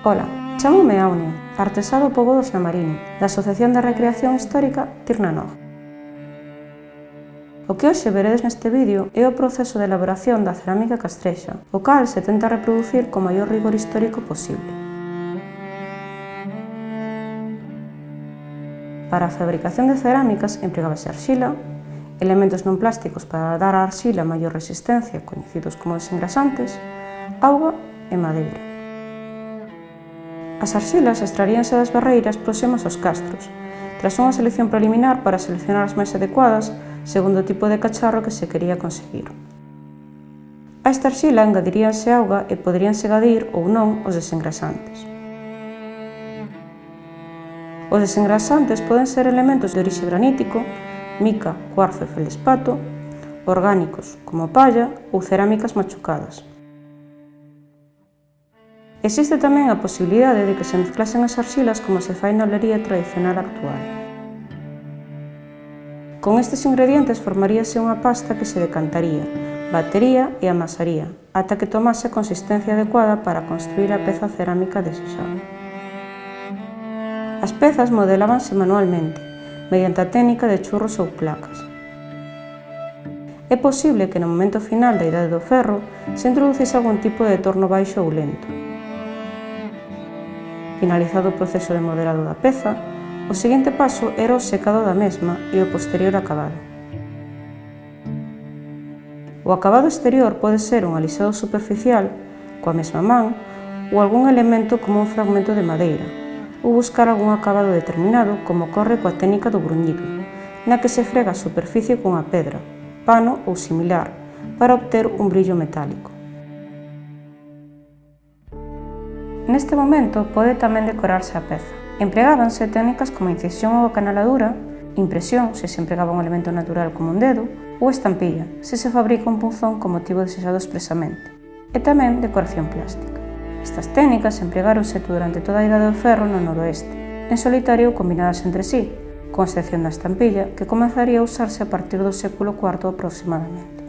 Ola, chámome Aunia, artesá do pobo dos Namarino, da Asociación de Recreación Histórica Tirnanog. O que hoxe veredes neste vídeo é o proceso de elaboración da cerámica castrexa, o cal se tenta reproducir co maior rigor histórico posible. Para a fabricación de cerámicas empregábase arxila, elementos non plásticos para dar á arxila maior resistencia, coñecidos como desengrasantes, auga e madeira. As arxilas extraíanse das barreiras próximas aos castros, tras unha selección preliminar para seleccionar as máis adecuadas segundo o tipo de cacharro que se quería conseguir. A esta arxila engadiríanse auga e poderíanse engadir ou non os desengrasantes. Os desengrasantes poden ser elementos de orixe granítico, mica, cuarzo e feldespato, orgánicos como palla ou cerámicas machucadas. Existe tamén a posibilidade de que se mezclasen as arxilas como se fai na olería tradicional actual. Con estes ingredientes formaríase unha pasta que se decantaría, batería e amasaría, ata que tomase a consistencia adecuada para construir a peza cerámica desexada. As pezas modelábanse manualmente, mediante a técnica de churros ou placas. É posible que no momento final da Idade do Ferro se introducise algún tipo de torno baixo ou lento. Finalizado o proceso de modelado da peza, o seguinte paso era o secado da mesma e o posterior acabado. O acabado exterior pode ser un alisado superficial, coa mesma man, ou algún elemento como un fragmento de madeira, ou buscar algún acabado determinado como ocorre coa técnica do bruñido, na que se frega a superficie cunha pedra, pano ou similar, para obter un brillo metálico. Neste momento pode tamén decorarse a peza. Empregábanse técnicas como incisión ou acanaladura, impresión, se se empregaba un elemento natural como un dedo, ou estampilla, se se fabrica un punzón con motivo desexado expresamente, e tamén decoración plástica. Estas técnicas empregáronse durante toda a Idade do Ferro no noroeste, en solitario ou combinadas entre sí, con excepción da estampilla, que comenzaría a usarse a partir do século IV aproximadamente.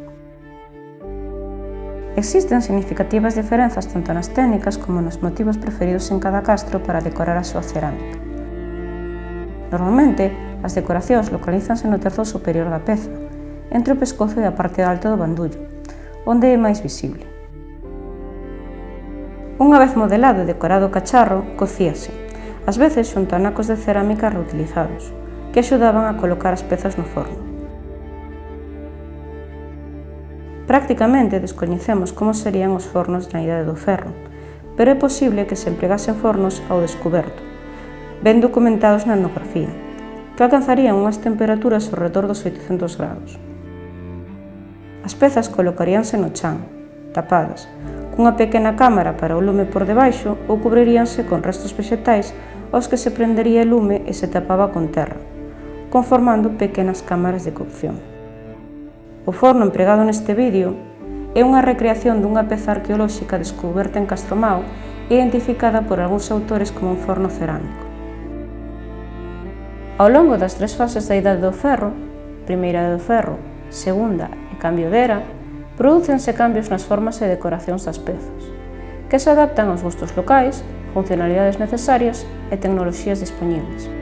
Existen significativas diferenzas tanto nas técnicas como nos motivos preferidos en cada castro para decorar a súa cerámica. Normalmente, as decoracións localízanse no terzo superior da peza, entre o pescozo e a parte alta do bandullo, onde é máis visible. Unha vez modelado e decorado o cacharro, cocíase, ás veces xunto a nacos de cerámica reutilizados, que axudaban a colocar as pezas no forno. Prácticamente descoñecemos como serían os fornos na Idade do Ferro, pero é posible que se empregasen fornos ao descuberto, ben documentados na etnografía, que alcanzarían unhas temperaturas ao redor dos 800 grados. As pezas colocaríanse no chan, tapadas, cunha pequena cámara para o lume por debaixo ou cubriríanse con restos vexetais aos que se prendería el lume e se tapaba con terra, conformando pequenas cámaras de cocción. O forno empregado neste vídeo é unha recreación dunha peza arqueolóxica descuberta en Castromao e identificada por algúns autores como un forno cerámico. Ao longo das tres fases da Idade do Ferro, Primeira Idade do Ferro, Segunda e Cambio de Era, prodúcense cambios nas formas e decoracións das pezas, que se adaptan aos gustos locais, funcionalidades necesarias e tecnoloxías dispoñibles.